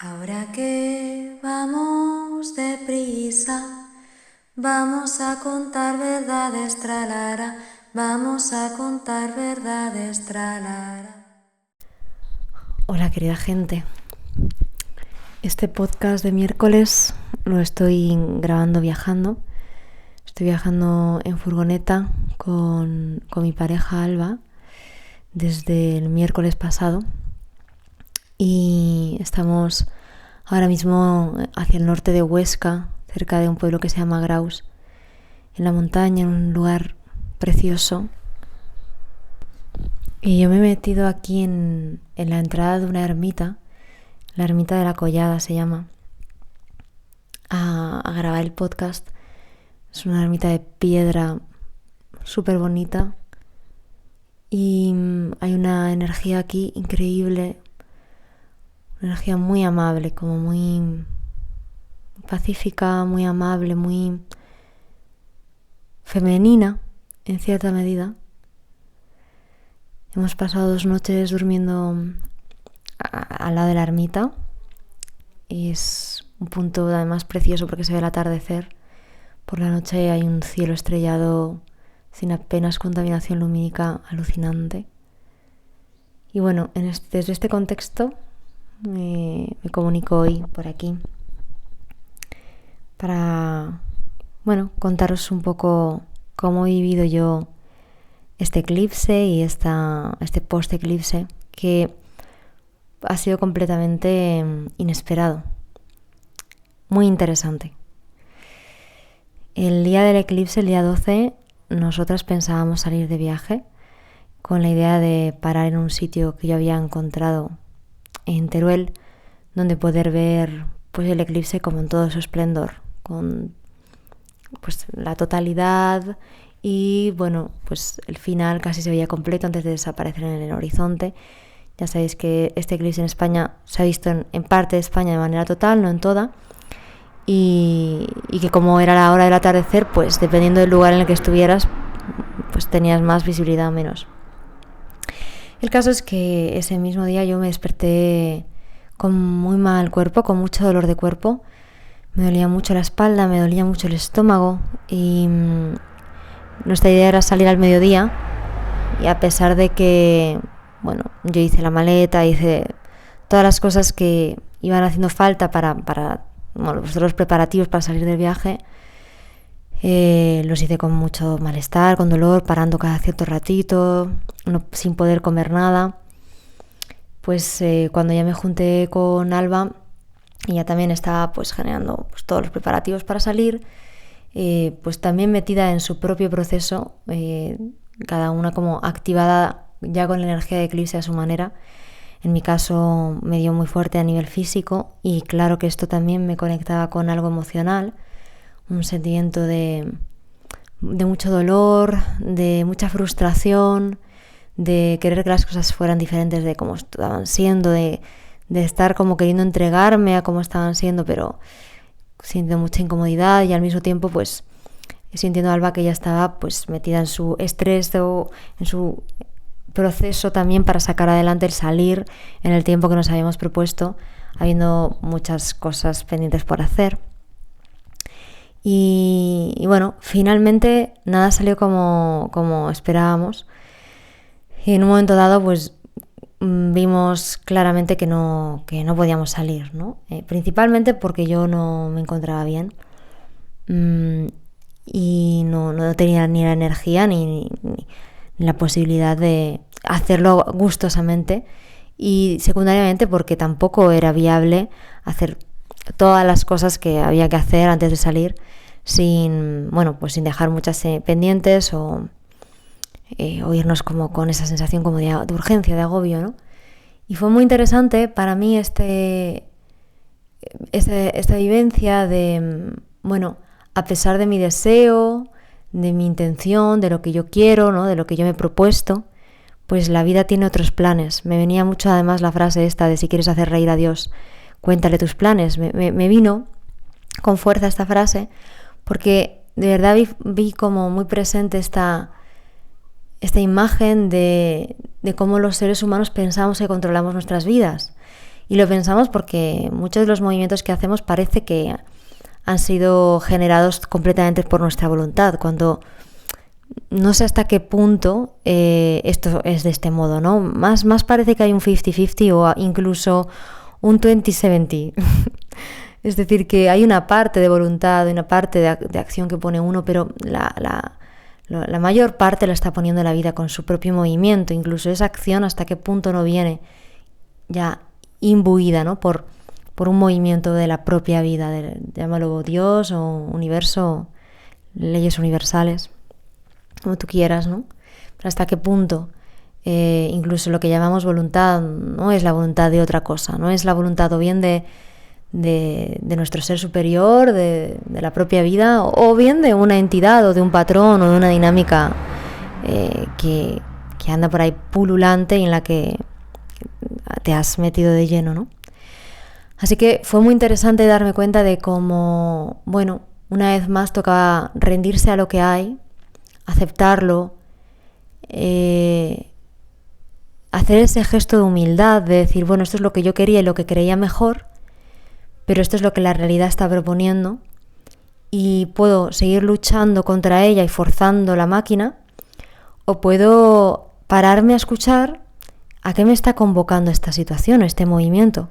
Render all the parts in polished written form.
Ahora que vamos deprisa, vamos a contar verdades, tralara, vamos a contar verdades, tralara. Hola querida gente, este podcast de miércoles lo estoy grabando viajando. Estoy viajando en furgoneta con mi pareja Alba desde el miércoles pasado y estamos ahora mismo hacia el norte de Huesca, cerca de un pueblo que se llama Graus, en la montaña, en un lugar precioso. Y yo me he metido aquí en la entrada de una ermita, la ermita de la Collada se llama, a grabar el podcast. Es una ermita de piedra súper bonita y hay una energía aquí increíble, una energía muy amable, como muy pacífica, muy amable, muy femenina en cierta medida. Hemos pasado 2 noches durmiendo al lado de la ermita y es un punto además precioso porque se ve el atardecer. Por la noche hay un cielo estrellado sin apenas contaminación lumínica alucinante. Y bueno, desde este contexto me comunico hoy por aquí para, contaros un poco cómo he vivido yo este eclipse y este post-eclipse que ha sido completamente inesperado, muy interesante. El día del eclipse, el día 12, nosotras pensábamos salir de viaje con la idea de parar en un sitio que yo había encontrado en Teruel, donde poder ver pues el eclipse como en todo su esplendor, con pues la totalidad y bueno, pues el final casi se veía completo antes de desaparecer en el horizonte. Ya sabéis que este eclipse en España se ha visto en parte de España de manera total, no en toda. Y que como era la hora del atardecer, pues dependiendo del lugar en el que estuvieras, pues tenías más visibilidad o menos. El caso es que ese mismo día yo me desperté con muy mal cuerpo, con mucho dolor de cuerpo. Me dolía mucho la espalda, me dolía mucho el estómago y nuestra idea era salir al mediodía. Y a pesar de que, yo hice la maleta, hice todas las cosas que iban haciendo falta para los preparativos para salir del viaje, los hice con mucho malestar, con dolor, parando cada cierto ratito, sin poder comer nada. Pues cuando ya me junté con Alba, ella también estaba pues generando pues, todos los preparativos para salir, pues también metida en su propio proceso, cada una como activada ya con la energía de eclipse a su manera. En mi caso me dio muy fuerte a nivel físico y claro que esto también me conectaba con algo emocional, un sentimiento de mucho dolor, de mucha frustración, de querer que las cosas fueran diferentes de cómo estaban siendo, de estar como queriendo entregarme a cómo estaban siendo, pero sintiendo mucha incomodidad y al mismo tiempo pues sintiendo a Alba que ella estaba pues metida en su estrés o en su proceso también para sacar adelante el salir en el tiempo que nos habíamos propuesto, habiendo muchas cosas pendientes por hacer. Y bueno, finalmente nada salió como esperábamos. Y en un momento dado, pues vimos claramente que no podíamos salir, ¿no? Principalmente porque yo no me encontraba bien y no tenía ni la energía ni la posibilidad de hacerlo gustosamente, y secundariamente porque tampoco era viable hacer todas las cosas que había que hacer antes de salir sin dejar muchas pendientes o irnos como con esa sensación como de urgencia, de agobio, ¿no? Y fue muy interesante para mí esta vivencia de, a pesar de mi deseo, de mi intención, de lo que yo quiero, ¿no? De lo que yo me he propuesto, pues la vida tiene otros planes. Me venía mucho además la frase esta de si quieres hacer reír a Dios, cuéntale tus planes. Me vino con fuerza esta frase porque de verdad vi como muy presente esta imagen de cómo los seres humanos pensamos que controlamos nuestras vidas Y lo pensamos porque muchos de los movimientos que hacemos parece que han sido generados completamente por nuestra voluntad, cuando no sé hasta qué punto esto es de este modo, ¿no? Más parece que hay un 50-50 o incluso un 20-70. Es decir, que hay una parte de voluntad, una parte de acción que pone uno, pero la mayor parte la está poniendo la vida con su propio movimiento. Incluso esa acción hasta qué punto no viene ya imbuida, ¿no? por un movimiento de la propia vida, llámalo Dios o universo, leyes universales, como tú quieras, ¿no? Pero hasta qué punto incluso lo que llamamos voluntad no es la voluntad de otra cosa, no es la voluntad o bien de nuestro ser superior, de la propia vida, o bien de una entidad o de un patrón o de una dinámica que anda por ahí pululante y en la que te has metido de lleno, ¿no? Así que fue muy interesante darme cuenta de cómo, bueno, una vez más tocaba rendirse a lo que hay, aceptarlo, hacer ese gesto de humildad, de decir, bueno, esto es lo que yo quería y lo que creía mejor, pero esto es lo que la realidad está proponiendo y puedo seguir luchando contra ella y forzando la máquina, o puedo pararme a escuchar a qué me está convocando esta situación, este movimiento.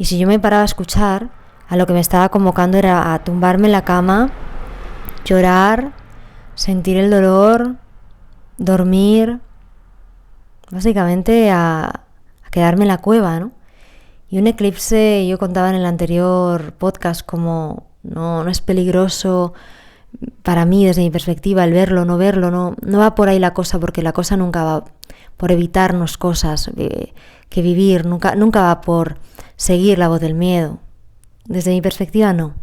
Y si yo me paraba a escuchar, a lo que me estaba convocando era a tumbarme en la cama, llorar, sentir el dolor, dormir, básicamente a quedarme en la cueva, ¿no? Y un eclipse, yo contaba en el anterior podcast como no es peligroso para mí desde mi perspectiva el verlo, no verlo, no va por ahí la cosa, porque la cosa nunca va por evitarnos cosas que vivir, nunca va por seguir la voz del miedo. Desde mi perspectiva no.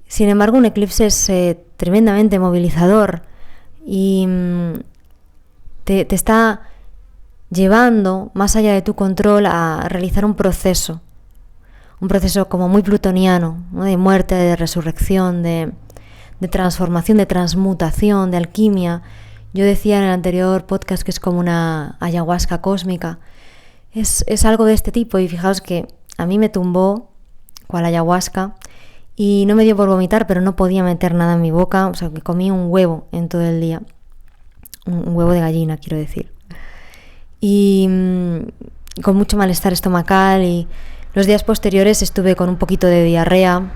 Sin embargo, un eclipse es tremendamente movilizador y te está llevando más allá de tu control a realizar un proceso como muy plutoniano, ¿no? De muerte, de resurrección, de transformación, de transmutación, de alquimia. Yo decía en el anterior podcast que es como una ayahuasca cósmica. Es algo de este tipo, y fijaos que a mí me tumbó cual ayahuasca y no me dio por vomitar, pero no podía meter nada en mi boca, o sea, que comí un huevo en todo el día, un huevo de gallina, quiero decir. Y con mucho malestar estomacal, y los días posteriores estuve con un poquito de diarrea.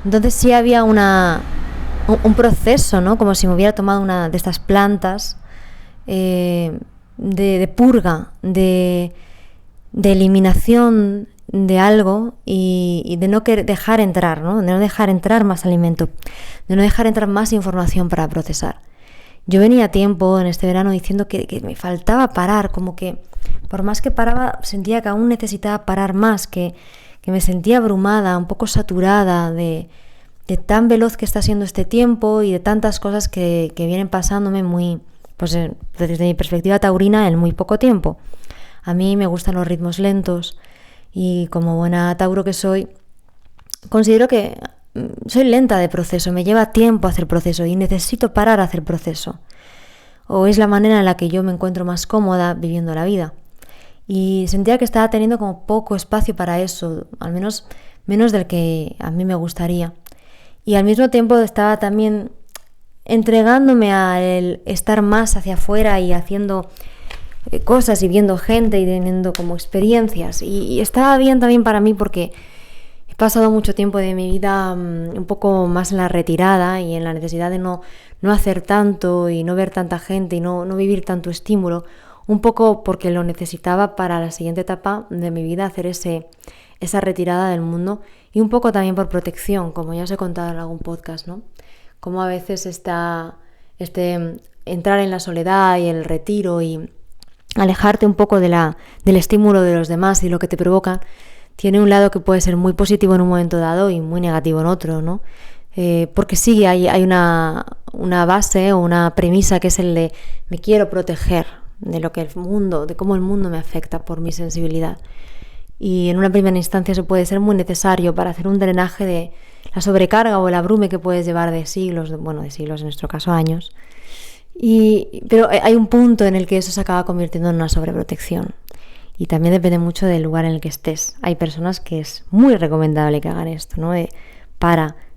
Entonces sí había un proceso, ¿no? Como si me hubiera tomado una de estas plantas de purga, de eliminación de algo y de no dejar entrar, ¿no? De no dejar entrar más alimento, de no dejar entrar más información para procesar. Yo venía a tiempo en este verano diciendo que me faltaba parar, como que por más que paraba sentía que aún necesitaba parar más, que me sentía abrumada, un poco saturada de tan veloz que está siendo este tiempo y de tantas cosas que vienen pasándome muy, pues desde mi perspectiva taurina, en muy poco tiempo. A mí me gustan los ritmos lentos y como buena tauro que soy, considero que soy lenta de proceso, me lleva tiempo hacer proceso y necesito parar a hacer proceso. O es la manera en la que yo me encuentro más cómoda viviendo la vida. Y sentía que estaba teniendo como poco espacio para eso, al menos menos del que a mí me gustaría. Y al mismo tiempo estaba también entregándome a el estar más hacia afuera y haciendo cosas y viendo gente y teniendo como experiencias. Y estaba bien también para mí porque he pasado mucho tiempo de mi vida un poco más en la retirada y en la necesidad de no hacer tanto y no ver tanta gente y no vivir tanto estímulo, un poco porque lo necesitaba para la siguiente etapa de mi vida, hacer esa retirada del mundo, y un poco también por protección, como ya os he contado en algún podcast, ¿no? Como a veces entrar en la soledad y el retiro y alejarte un poco del estímulo de los demás y lo que te provoca, tiene un lado que puede ser muy positivo en un momento dado y muy negativo en otro, ¿no? Porque sí, hay una base o una premisa que es el de me quiero proteger de lo que de cómo el mundo me afecta por mi sensibilidad. Y en una primera instancia eso puede ser muy necesario para hacer un drenaje de la sobrecarga o el abrume que puedes llevar de siglos, de siglos en nuestro caso años. Pero hay un punto en el que eso se acaba convirtiendo en una sobreprotección. Y también depende mucho del lugar en el que estés. Hay personas que es muy recomendable que hagan esto, ¿no?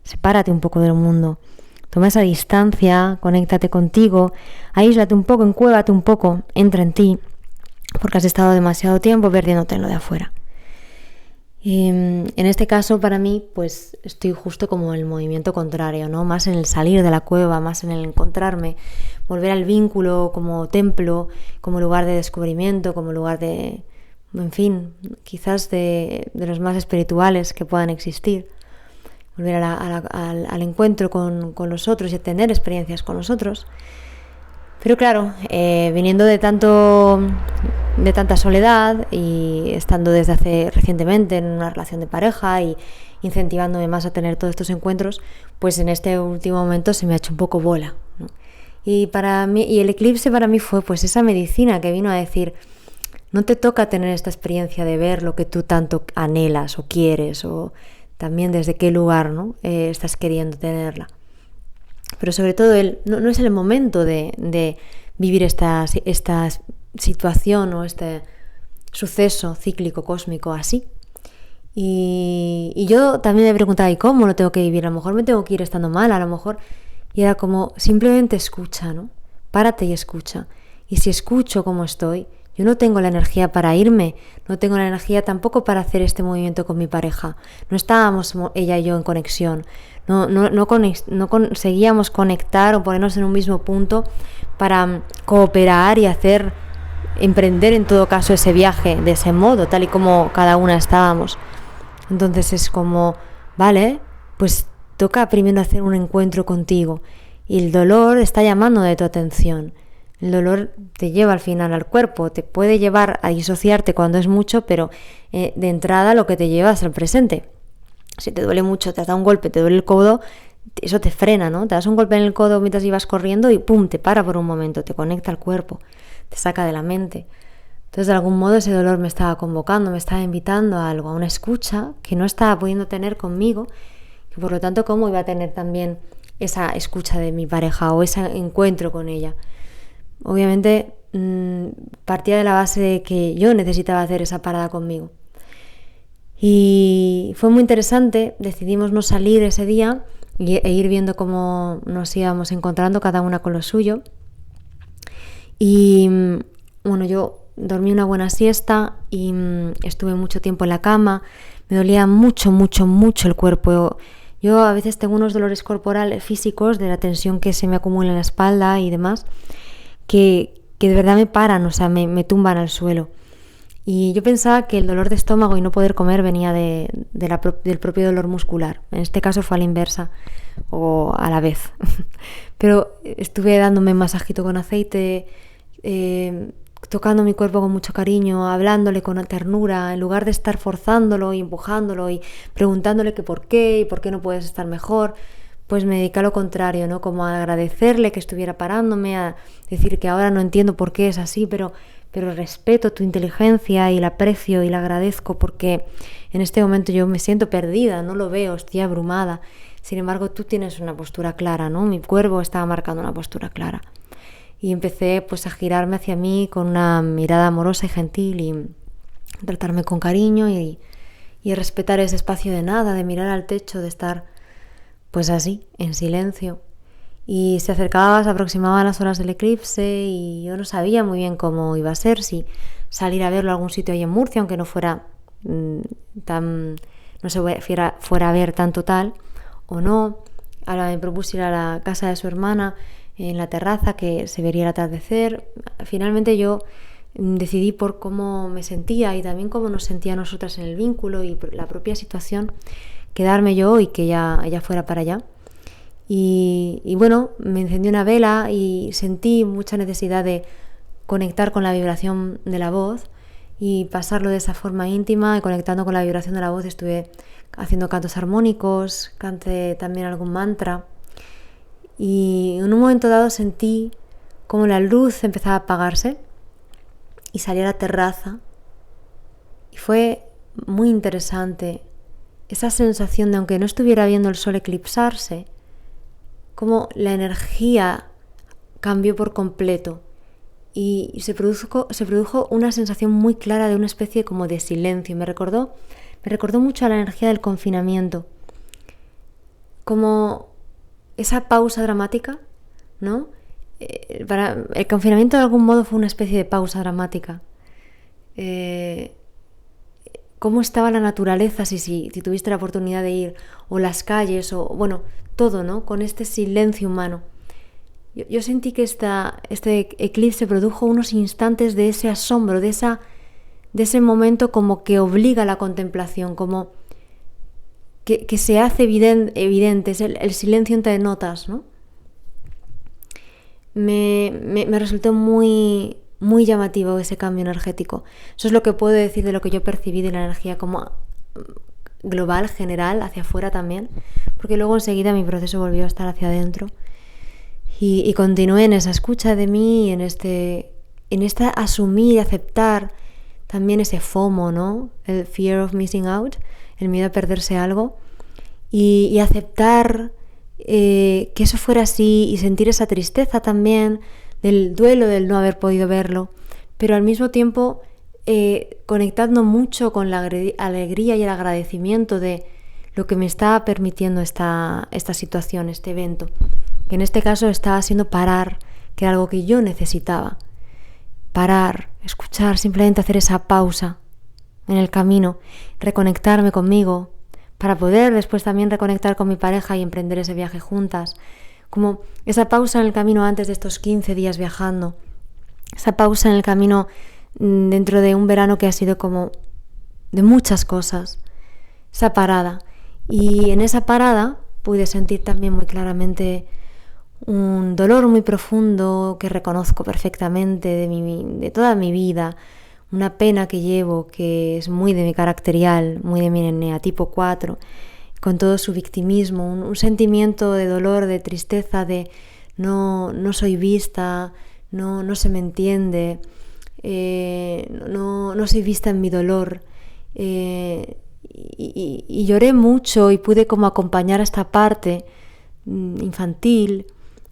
Sepárate un poco del mundo. Toma esa distancia, conéctate contigo, aíslate un poco, encuévate un poco, entra en ti, porque has estado demasiado tiempo perdiéndote en lo de afuera. En este caso, para mí, pues estoy justo como en el movimiento contrario, ¿no? Más en el salir de la cueva, más en el encontrarme, volver al vínculo como templo, como lugar de descubrimiento, como lugar de, en fin, quizás de los más espirituales que puedan existir. Volver al encuentro con los otros y a tener experiencias con los otros. Pero claro, viniendo de tanta soledad y estando desde hace recientemente en una relación de pareja y incentivándome más a tener todos estos encuentros, pues en este último momento se me ha hecho un poco bola, ¿no? Y el eclipse para mí fue pues esa medicina que vino a decir: no te toca tener esta experiencia de ver lo que tú tanto anhelas o quieres, o también desde qué lugar, ¿no? Estás queriendo tenerla. Pero sobre todo no es el momento de vivir esta situación o este suceso cíclico cósmico así. Y yo también me preguntaba, ¿y cómo lo tengo que vivir? A lo mejor me tengo que ir estando mal, a lo mejor. Y era como, simplemente escucha, ¿no? Párate y escucha. Y si escucho cómo estoy, yo no tengo la energía para irme, no tengo la energía tampoco para hacer este movimiento con mi pareja. No estábamos ella y yo en conexión, no conseguíamos conectar o ponernos en un mismo punto para cooperar y emprender en todo caso ese viaje de ese modo, tal y como cada una estábamos. Entonces es como, vale, pues toca primero hacer un encuentro contigo y el dolor está llamando de tu atención. El dolor te lleva al final al cuerpo, te puede llevar a disociarte cuando es mucho, pero de entrada lo que te lleva es al presente. Si te duele mucho, te has dado un golpe, te duele el codo, eso te frena, ¿no? Te das un golpe en el codo mientras ibas corriendo y ¡pum!, te para por un momento, te conecta al cuerpo, te saca de la mente. Entonces, de algún modo ese dolor me estaba convocando, me estaba invitando a algo, a una escucha que no estaba pudiendo tener conmigo, y por lo tanto, ¿cómo iba a tener también esa escucha de mi pareja o ese encuentro con ella? Obviamente partía de la base de que yo necesitaba hacer esa parada conmigo. Y fue muy interesante, decidimos no salir ese día e ir viendo cómo nos íbamos encontrando cada una con lo suyo. Y bueno, yo dormí una buena siesta y estuve mucho tiempo en la cama, me dolía mucho el cuerpo. Yo a veces tengo unos dolores corporales físicos de la tensión que se me acumula en la espalda y demás, que de verdad me paran, o sea, me tumban al suelo. Y yo pensaba que el dolor de estómago y no poder comer venía del propio dolor muscular. En este caso fue a la inversa, o a la vez. Pero estuve dándome masajito con aceite, tocando mi cuerpo con mucho cariño, hablándole con ternura, en lugar de estar forzándolo y empujándolo y preguntándole que por qué y por qué no puedes estar mejor. Pues me dediqué a lo contrario, ¿no? Como a agradecerle que estuviera parándome, a decir que ahora no entiendo por qué es así, pero respeto tu inteligencia y la aprecio y la agradezco porque en este momento yo me siento perdida, no lo veo, estoy abrumada. Sin embargo, tú tienes una postura clara, ¿no? Mi cuerpo estaba marcando una postura clara. Y empecé pues a girarme hacia mí con una mirada amorosa y gentil y tratarme con cariño y respetar ese espacio de nada, de mirar al techo, de estar pues así, en silencio. Y se aproximaban las horas del eclipse y yo no sabía muy bien cómo iba a ser, si salir a verlo a algún sitio ahí en Murcia, aunque no fuera no se fuera a ver tan total o no. Ahora me propuse ir a la casa de su hermana en la terraza, que se vería el atardecer. Finalmente yo decidí por cómo me sentía y también cómo nos sentía nosotras en el vínculo y la propia situación, quedarme yo y que ella fuera para allá. Y bueno, me encendí una vela y sentí mucha necesidad de conectar con la vibración de la voz y pasarlo de esa forma íntima, y conectando con la vibración de la voz estuve haciendo cantos armónicos, canté también algún mantra, y en un momento dado sentí como la luz empezaba a apagarse y salí a la terraza y fue muy interesante esa sensación de, aunque no estuviera viendo el sol eclipsarse, como la energía cambió por completo y se produjo una sensación muy clara de una especie como de silencio. Me recordó mucho a la energía del confinamiento, como esa pausa dramática, ¿no? Para el confinamiento de algún modo fue una especie de pausa dramática. Cómo estaba la naturaleza si tuviste la oportunidad de ir, o las calles, o bueno, todo, ¿no? Con este silencio humano. Yo sentí que este eclipse produjo unos instantes de ese asombro, de ese momento como que obliga a la contemplación, como que se hace evidente, es el silencio entre notas, ¿no? Me resultó muy, muy llamativo ese cambio energético. Eso es lo que puedo decir de lo que yo percibí de la energía como global, general, hacia afuera también, porque luego enseguida mi proceso volvió a estar hacia adentro y continué en esa escucha de mí, en esta asumir y aceptar también ese FOMO, ¿no? El fear of missing out, el miedo a perderse algo, y aceptar que eso fuera así y sentir esa tristeza también del duelo del no haber podido verlo, pero al mismo tiempo conectando mucho con la alegría y el agradecimiento de lo que me estaba permitiendo esta situación, este evento, que en este caso estaba haciendo parar, que era algo que yo necesitaba. Parar, escuchar, simplemente hacer esa pausa en el camino, reconectarme conmigo, para poder después también reconectar con mi pareja y emprender ese viaje juntas. Como esa pausa en el camino antes de estos 15 días viajando, esa pausa en el camino dentro de un verano que ha sido como de muchas cosas, esa parada. Y en esa parada pude sentir también muy claramente un dolor muy profundo que reconozco perfectamente de toda mi vida, una pena que llevo que es muy de mi caracterial, muy de mi eneatipo 4, con todo su victimismo, un sentimiento de dolor, de tristeza, de no soy vista, no se me entiende, no soy vista en mi dolor. Y lloré mucho y pude como acompañar a esta parte infantil,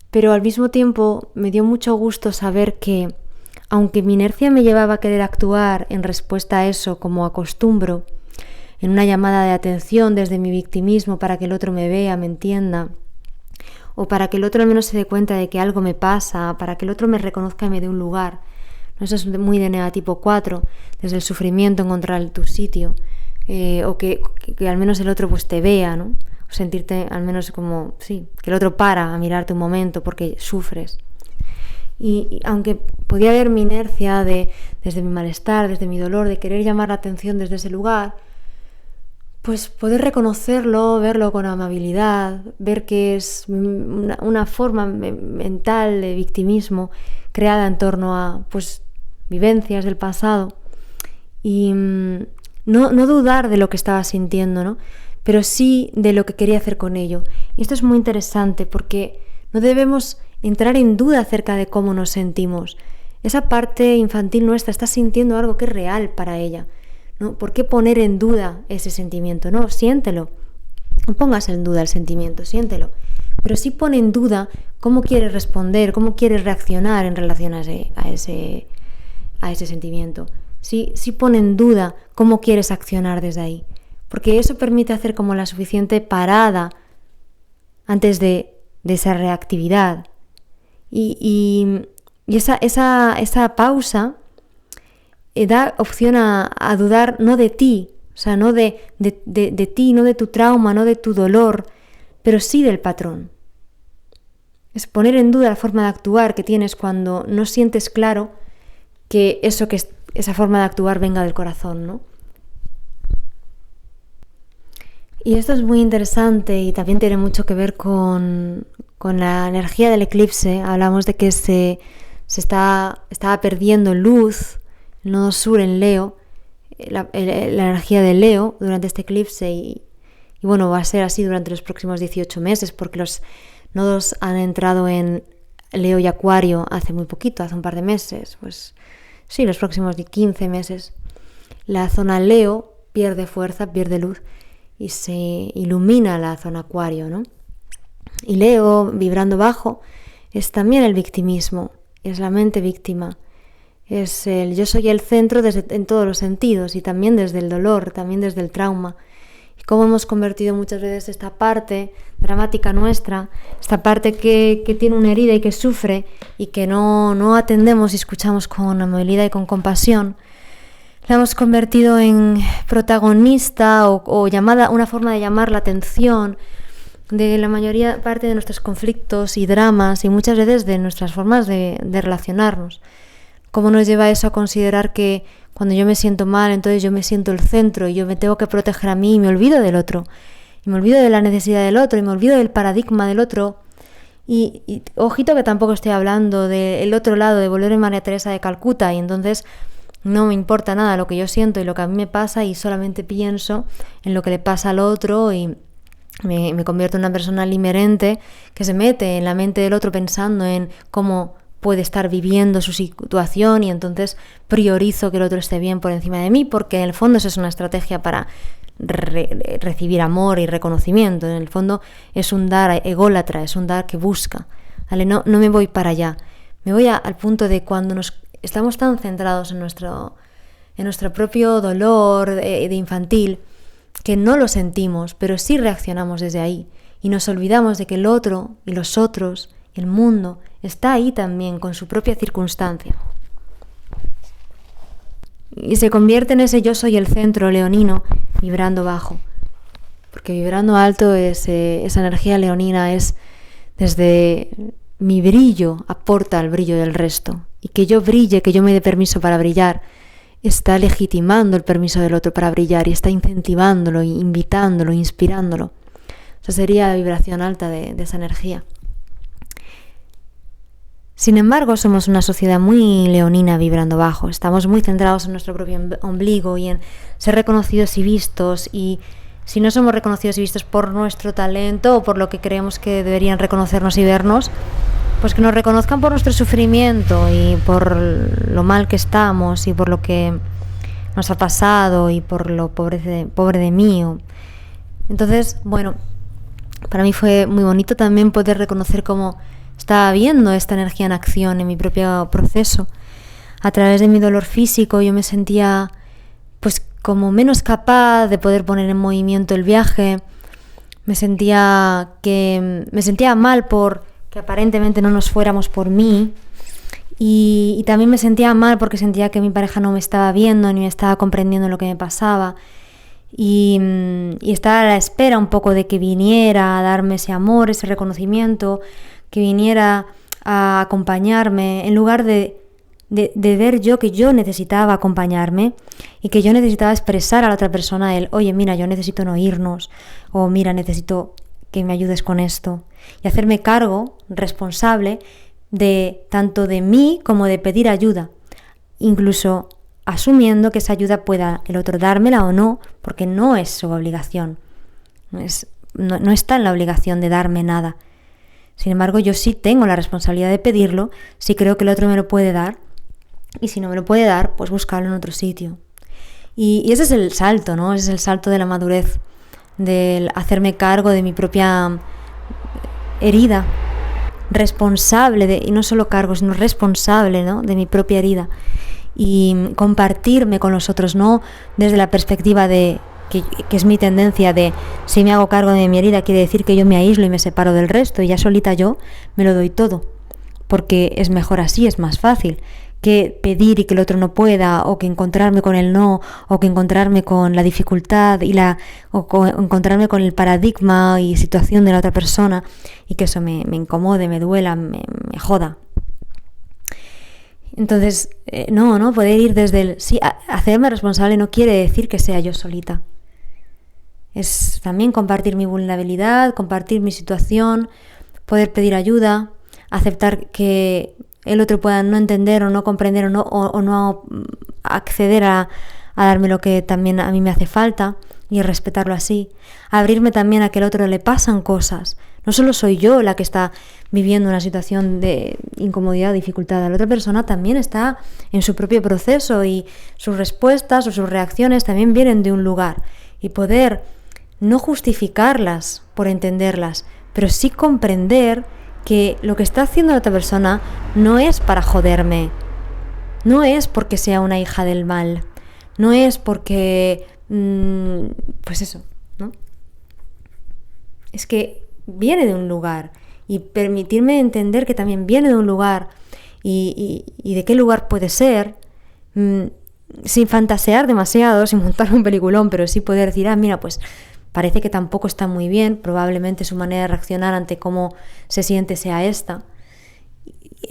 pero al mismo tiempo me dio mucho gusto saber que, aunque mi inercia me llevaba a querer actuar en respuesta a eso como acostumbro, en una llamada de atención desde mi victimismo para que el otro me vea, me entienda, o para que el otro al menos se dé cuenta de que algo me pasa, para que el otro me reconozca y me dé un lugar. Eso es muy de negativo 4, desde el sufrimiento encontrar tu sitio, o que al menos el otro pues te vea, ¿no? O sentirte al menos como, sí, que el otro para a mirarte un momento porque sufres. Y aunque podía haber mi inercia desde mi malestar, desde mi dolor, de querer llamar la atención desde ese lugar, pues poder reconocerlo, verlo con amabilidad, ver que es una forma mental de victimismo creada en torno a pues vivencias del pasado, y no dudar de lo que estaba sintiendo, ¿no? Pero sí de lo que quería hacer con ello. Y esto es muy interesante porque no debemos entrar en duda acerca de cómo nos sentimos. Esa parte infantil nuestra está sintiendo algo que es real para ella, ¿no? ¿Por qué poner en duda ese sentimiento? No, siéntelo. No pongas en duda el sentimiento, siéntelo. Pero sí pone en duda cómo quieres responder, cómo quieres reaccionar en relación a ese sentimiento. Sí pone en duda cómo quieres accionar desde ahí. Porque eso permite hacer como la suficiente parada antes de esa reactividad. Y esa pausa da opción a dudar no de ti, o sea, no de ti, no de tu trauma, no de tu dolor, pero sí del patrón. Es poner en duda la forma de actuar que tienes cuando no sientes claro que esa forma de actuar venga del corazón, ¿no? Y esto es muy interesante y también tiene mucho que ver con la energía del eclipse. Hablamos de que se estaba perdiendo luz, el nodo sur en Leo, la energía de Leo durante este eclipse y bueno, va a ser así durante los próximos 18 meses porque los nodos han entrado en Leo y Acuario hace muy poquito, hace un par de meses, pues sí, los próximos 15 meses. La zona Leo pierde fuerza, pierde luz y se ilumina la zona Acuario, ¿no? Y Leo, vibrando bajo, es también el victimismo, es la mente víctima, Es el yo soy el centro en todos los sentidos, y también desde el dolor, también desde el trauma. Y cómo hemos convertido muchas veces esta parte dramática nuestra, esta parte que tiene una herida y que sufre y que no atendemos y escuchamos con amabilidad y con compasión, la hemos convertido en protagonista o llamada, una forma de llamar la atención de la mayoría parte de nuestros conflictos y dramas, y muchas veces de nuestras formas de relacionarnos. ¿Cómo nos lleva eso a considerar que cuando yo me siento mal, entonces yo me siento el centro y yo me tengo que proteger a mí y me olvido del otro? Y me olvido de la necesidad del otro y me olvido del paradigma del otro. Y ojito que tampoco estoy hablando del otro lado, de volverme María Teresa de Calcuta, y entonces no me importa nada lo que yo siento y lo que a mí me pasa, y solamente pienso en lo que le pasa al otro y me convierto en una persona limerente que se mete en la mente del otro pensando en cómo puede estar viviendo su situación, y entonces priorizo que el otro esté bien por encima de mí, porque en el fondo eso es una estrategia para recibir amor y reconocimiento. En el fondo es un dar ególatra, es un dar que busca, ¿vale? No me voy para allá, me voy al punto de cuando estamos tan centrados en nuestro propio dolor de infantil, que no lo sentimos, pero sí reaccionamos desde ahí, y nos olvidamos de que el otro y los otros, el mundo, está ahí también con su propia circunstancia. Y se convierte en ese yo soy el centro leonino vibrando bajo. Porque vibrando alto esa energía leonina es desde mi brillo, aporta al brillo del resto. Y que yo brille, que yo me dé permiso para brillar, está legitimando el permiso del otro para brillar y está incentivándolo, invitándolo, inspirándolo. Esa sería la vibración alta de esa energía. Sin embargo, somos una sociedad muy leonina vibrando bajo. Estamos muy centrados en nuestro propio ombligo y en ser reconocidos y vistos. Y si no somos reconocidos y vistos por nuestro talento o por lo que creemos que deberían reconocernos y vernos, pues que nos reconozcan por nuestro sufrimiento y por lo mal que estamos y por lo que nos ha pasado y por lo pobre de mí. Entonces, bueno, para mí fue muy bonito también poder reconocer cómo estaba viendo esta energía en acción en mi propio proceso. A través de mi dolor físico yo me sentía pues como menos capaz de poder poner en movimiento el viaje. Me sentía mal por que aparentemente no nos fuéramos por mí, y también me sentía mal porque sentía que mi pareja no me estaba viendo ni me estaba comprendiendo lo que me pasaba, y estaba a la espera un poco de que viniera a darme ese amor, ese reconocimiento, que viniera a acompañarme, en lugar de ver yo que yo necesitaba acompañarme y que yo necesitaba expresar a la otra persona oye, mira, yo necesito no irnos, o mira, necesito que me ayudes con esto, y hacerme cargo, responsable, de tanto de mí como de pedir ayuda, incluso asumiendo que esa ayuda pueda el otro dármela o no, porque no es su obligación, no está en la obligación de darme nada. Sin embargo, yo sí tengo la responsabilidad de pedirlo si creo que el otro me lo puede dar, y si no me lo puede dar, pues buscarlo en otro sitio. Y ese es el salto, ¿no? Ese es el salto de la madurez, del hacerme cargo de mi propia herida, responsable y no solo cargo, sino responsable, ¿no?, de mi propia herida, y compartirme con los otros, no desde la perspectiva de que es mi tendencia de si me hago cargo de mi herida quiere decir que yo me aíslo y me separo del resto y ya solita yo me lo doy todo, porque es mejor así, es más fácil que pedir y que el otro no pueda, o que encontrarme con el no, o que encontrarme con la dificultad o encontrarme con el paradigma y situación de la otra persona, y que eso me incomode, me duela, me joda. Entonces, no, poder ir desde hacerme responsable no quiere decir que sea yo solita. Es también compartir mi vulnerabilidad, compartir mi situación, poder pedir ayuda, aceptar que el otro pueda no entender o no comprender o no acceder a darme lo que también a mí me hace falta, y respetarlo así. Abrirme también a que al otro le pasan cosas. No solo soy yo la que está viviendo una situación de incomodidad, dificultad. La otra persona también está en su propio proceso y sus respuestas o sus reacciones también vienen de un lugar. Y poder no justificarlas por entenderlas, pero sí comprender que lo que está haciendo la otra persona no es para joderme, no es porque sea una hija del mal, no es porque, pues eso, ¿no? Es que viene de un lugar, y permitirme entender que también viene de un lugar y de qué lugar puede ser, sin fantasear demasiado, sin montar un peliculón, pero sí poder decir, mira, pues parece que tampoco está muy bien, probablemente su manera de reaccionar ante cómo se siente sea esta.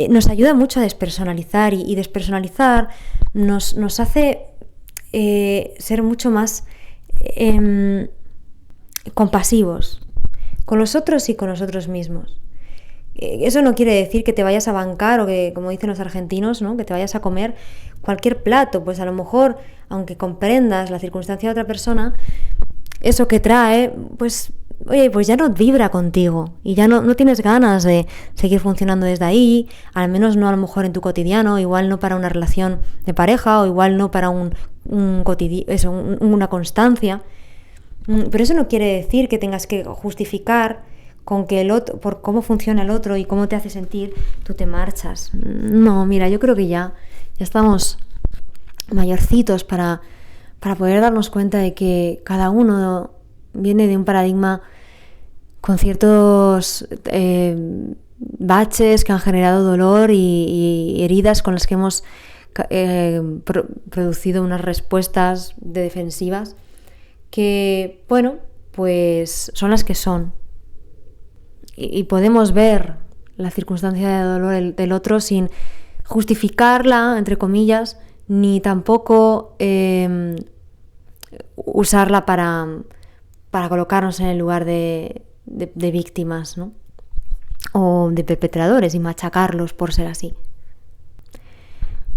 Nos ayuda mucho a despersonalizar, y despersonalizar nos hace ser mucho más compasivos con los otros y con nosotros mismos. Eso no quiere decir que te vayas a bancar o que, como dicen los argentinos, ¿no?, que te vayas a comer cualquier plato. Pues a lo mejor, aunque comprendas la circunstancia de otra persona, eso que trae, pues, oye, pues ya no vibra contigo y ya no tienes ganas de seguir funcionando desde ahí, al menos no a lo mejor en tu cotidiano, igual no para una relación de pareja o igual no para una constancia. Pero eso no quiere decir que tengas que justificar con que el otro, por cómo funciona el otro y cómo te hace sentir, tú te marchas. No, mira, yo creo que ya estamos mayorcitos para poder darnos cuenta de que cada uno viene de un paradigma con ciertos baches que han generado dolor y heridas con las que hemos producido unas respuestas defensivas que, bueno, pues son las que son. Y podemos ver la circunstancia de dolor del otro sin justificarla, entre comillas, ni tampoco usarla para colocarnos en el lugar de víctimas, ¿no?, o de perpetradores y machacarlos por ser así.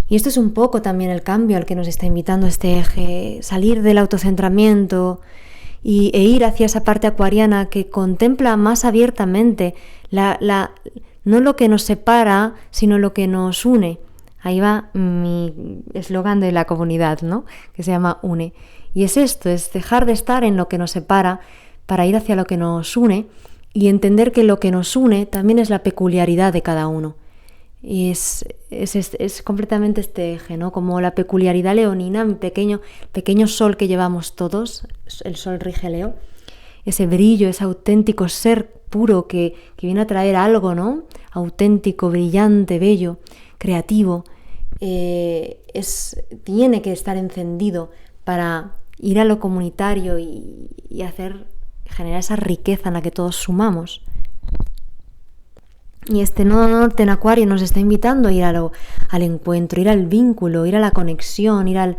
Y esto es un poco también el cambio al que nos está invitando este eje, salir del autocentramiento e ir hacia esa parte acuariana que contempla más abiertamente no lo que nos separa, sino lo que nos une. Ahí va mi eslogan de la comunidad, ¿no?, que se llama UNE. Y es esto, es dejar de estar en lo que nos separa para ir hacia lo que nos une y entender que lo que nos une también es la peculiaridad de cada uno. Y es completamente este eje, ¿no? Como la peculiaridad leonina, mi pequeño sol que llevamos todos, el sol rige Leo, ese brillo, ese auténtico ser puro que viene a traer algo, ¿no?, auténtico, brillante, bello, creativo, tiene que estar encendido para ir a lo comunitario y generar esa riqueza en la que todos sumamos. Y este nodo norte en Acuario nos está invitando a ir al encuentro, ir al vínculo, ir a la conexión, ir a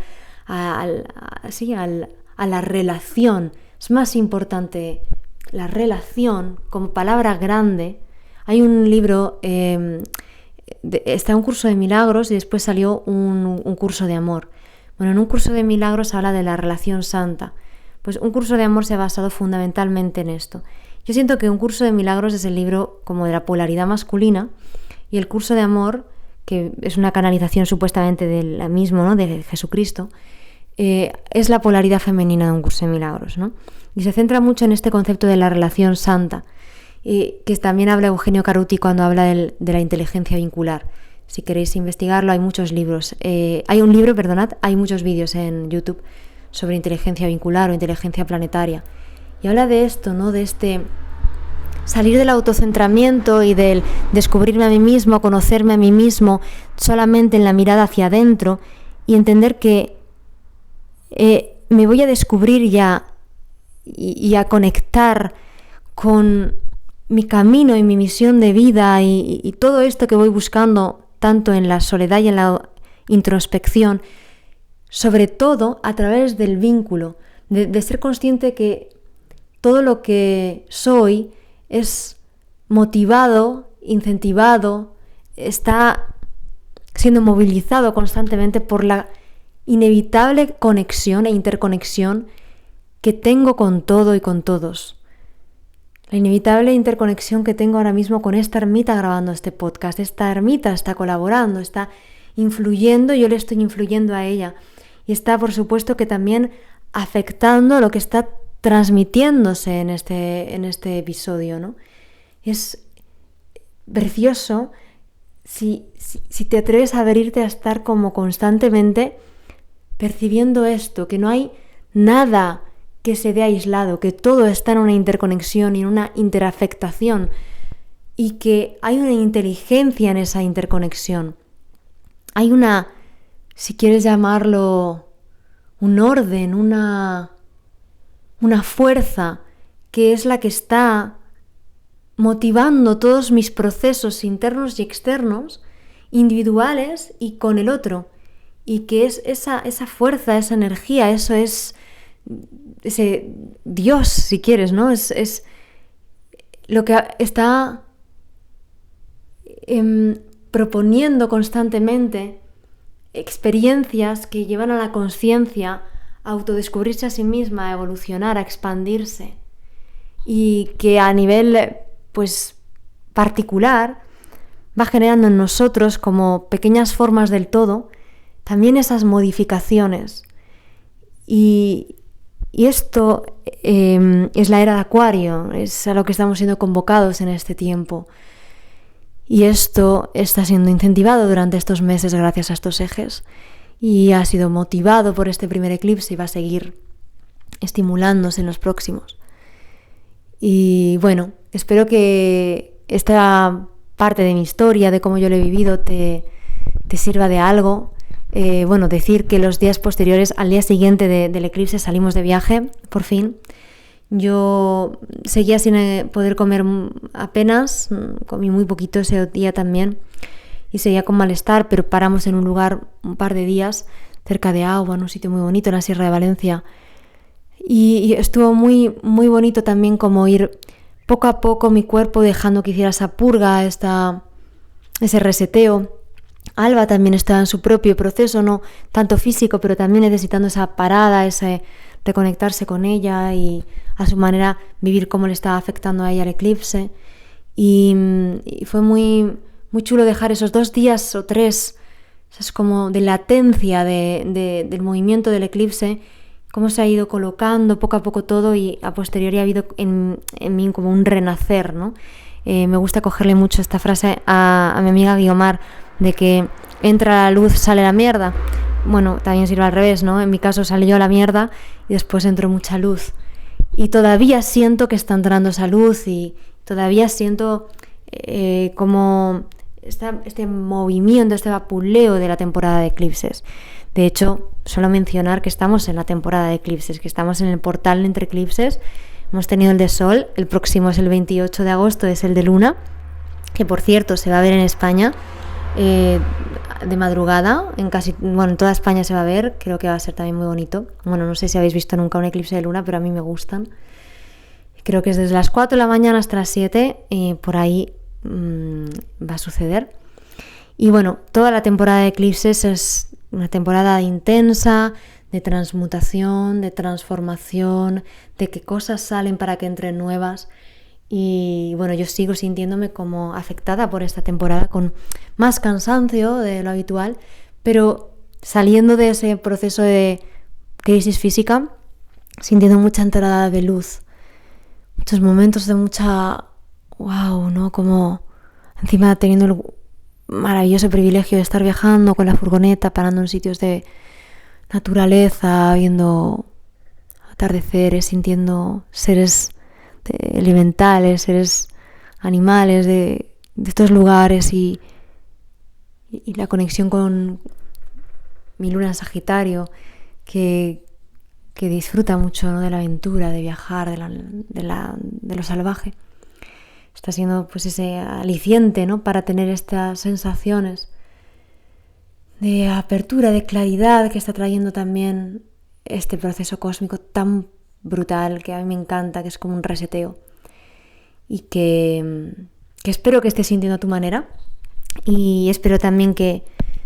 la relación. Es más importante la relación como palabra grande. Hay un libro, está un curso de milagros y después salió un curso de amor. Bueno, en un curso de milagros habla de la relación santa. Pues un curso de amor se ha basado fundamentalmente en esto. Yo siento que un curso de milagros es el libro como de la polaridad masculina y el curso de amor, que es una canalización supuestamente del mismo, ¿no?, de Jesucristo, es la polaridad femenina de un curso de milagros, ¿no? Y se centra mucho en este concepto de la relación santa, que también habla Eugenio Caruti cuando habla de la inteligencia vincular. Si queréis investigarlo, hay muchos libros. Hay muchos vídeos en YouTube sobre inteligencia vincular o inteligencia planetaria. Y habla de esto, ¿no?, de este salir del autocentramiento y del descubrirme a mí mismo, conocerme a mí mismo solamente en la mirada hacia adentro y entender que me voy a descubrir ya y a conectar con mi camino y mi misión de vida y todo esto que voy buscando tanto en la soledad y en la introspección, sobre todo a través del vínculo, de ser consciente que todo lo que soy es motivado, incentivado, está siendo movilizado constantemente por la inevitable conexión e interconexión que tengo con todo y con todos. La inevitable interconexión que tengo ahora mismo con esta ermita grabando este podcast. Esta ermita está colaborando, está influyendo, yo le estoy influyendo a ella. Y está, por supuesto, que también afectando lo que está transmitiéndose en este episodio, ¿no? Es precioso si te atreves a abrirte a estar como constantemente percibiendo esto, que no hay nada que se dé aislado, que todo está en una interconexión y en una interafectación, y que hay una inteligencia en esa interconexión. Hay una, si quieres llamarlo, un orden, una fuerza que es la que está motivando todos mis procesos internos y externos, individuales y con el otro. Y que es esa fuerza, esa energía, eso es ese Dios, si quieres, ¿no? Es lo que está proponiendo constantemente experiencias que llevan a la consciencia a autodescubrirse a sí misma, a evolucionar, a expandirse, y que a nivel pues particular va generando en nosotros como pequeñas formas del todo también esas modificaciones. Y esto es la era de Acuario, es a lo que estamos siendo convocados en este tiempo. Y esto está siendo incentivado durante estos meses gracias a estos ejes, y ha sido motivado por este primer eclipse y va a seguir estimulándose en los próximos. Y bueno, espero que esta parte de mi historia, de cómo yo lo he vivido, te sirva de algo. Decir que los días posteriores al día siguiente del eclipse salimos de viaje, por fin. Yo seguía sin poder comer apenas, comí muy poquito ese día también y seguía con malestar, pero paramos en un lugar un par de días cerca de Agua, en un sitio muy bonito en la Sierra de Valencia, y estuvo muy, muy bonito también como ir poco a poco mi cuerpo dejando que hiciera esa purga, ese reseteo. Alba también estaba en su propio proceso, no tanto físico, pero también necesitando esa parada, ese reconectarse con ella y a su manera vivir cómo le estaba afectando a ella el eclipse. Y fue muy, muy chulo dejar esos 2 días o 3, es como de latencia del movimiento del eclipse, cómo se ha ido colocando poco a poco todo, y a posteriori ha habido en mí como un renacer, ¿no? Me gusta cogerle mucho esta frase a mi amiga Guiomar, de que entra la luz, sale la mierda. Bueno, también sirve al revés, ¿no? En mi caso salió la mierda y después entró mucha luz. Y todavía siento que está entrando esa luz, y todavía siento como este movimiento, este vapuleo de la temporada de eclipses. De hecho, solo mencionar que estamos en la temporada de eclipses, que estamos en el portal entre eclipses. Hemos tenido el de Sol, el próximo es el 28 de agosto, es el de Luna, que por cierto se va a ver en España de madrugada, en toda España se va a ver, creo que va a ser también muy bonito. Bueno, no sé si habéis visto nunca un eclipse de luna, pero a mí me gustan. Creo que es desde las 4 de la mañana hasta las 7, por ahí va a suceder. Y bueno, toda la temporada de eclipses es una temporada intensa, de transmutación, de transformación, de que cosas salen para que entren nuevas. Y bueno, yo sigo sintiéndome como afectada por esta temporada, con más cansancio de lo habitual, pero saliendo de ese proceso de crisis física, sintiendo mucha entrada de luz, muchos momentos de mucha wow, ¿no? Como encima teniendo el maravilloso privilegio de estar viajando con la furgoneta, parando en sitios de naturaleza, viendo atardeceres, sintiendo seres elementales, seres animales de estos lugares, y la conexión con mi luna en Sagitario, que disfruta mucho, ¿no? De la aventura, de viajar, de lo salvaje. Está siendo pues ese aliciente, ¿no? Para tener estas sensaciones de apertura, de claridad que está trayendo también este proceso cósmico tan brutal, que a mí me encanta, que es como un reseteo, y que espero que estés sintiendo a tu manera, y espero también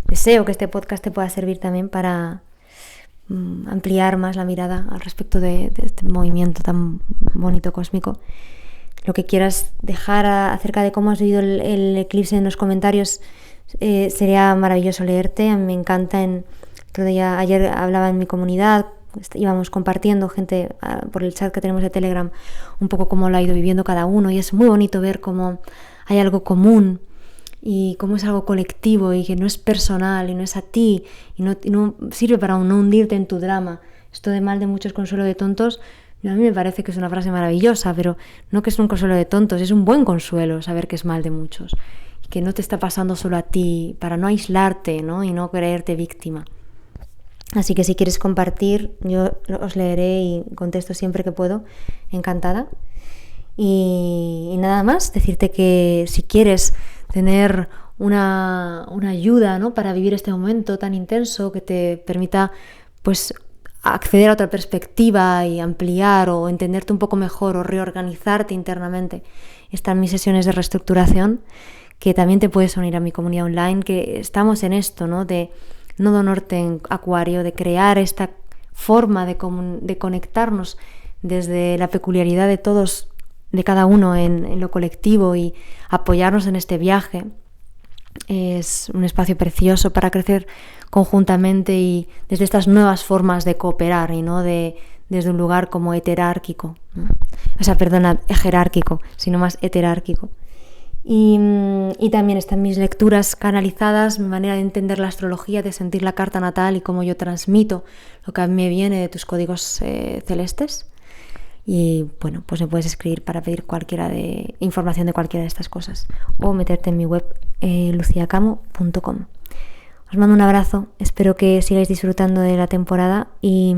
deseo que este podcast te pueda servir también para ampliar más la mirada al respecto de este movimiento tan bonito cósmico. Lo que quieras dejar acerca de cómo has vivido el eclipse en los comentarios, sería maravilloso leerte. A mí me encanta. Ayer hablaba en mi comunidad, íbamos compartiendo gente por el chat que tenemos de Telegram un poco cómo lo ha ido viviendo cada uno, y es muy bonito ver cómo hay algo común y cómo es algo colectivo y que no es personal y no es a ti y no sirve para no hundirte en tu drama. Esto de mal de muchos, consuelo de tontos, a mí me parece que es una frase maravillosa, pero no que es un consuelo de tontos, es un buen consuelo saber que es mal de muchos y que no te está pasando solo a ti, para no aislarte, ¿no? Y no creerte víctima. Así que si quieres compartir, yo os leeré y contesto siempre que puedo, encantada. Y nada más, decirte que si quieres tener una ayuda, ¿no? Para vivir este momento tan intenso que te permita pues acceder a otra perspectiva y ampliar o entenderte un poco mejor o reorganizarte internamente, están mis sesiones de reestructuración, que también te puedes unir a mi comunidad online, que estamos en esto, ¿no? De Nodo Norte en Acuario, de crear esta forma de conectarnos desde la peculiaridad de todos, de cada uno en lo colectivo y apoyarnos en este viaje. Es un espacio precioso para crecer conjuntamente y desde estas nuevas formas de cooperar y no desde un lugar como heterárquico, ¿no? Jerárquico, sino más heterárquico. Y también están mis lecturas canalizadas, mi manera de entender la astrología, de sentir la carta natal y cómo yo transmito lo que a mí me viene de tus códigos celestes. Y bueno, pues me puedes escribir para pedir información de cualquiera de estas cosas o meterte en mi web luciacamo.com. Os mando un abrazo, espero que sigáis disfrutando de la temporada y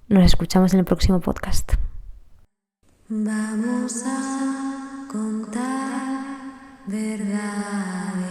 nos escuchamos en el próximo podcast. Vamos a contar verdades.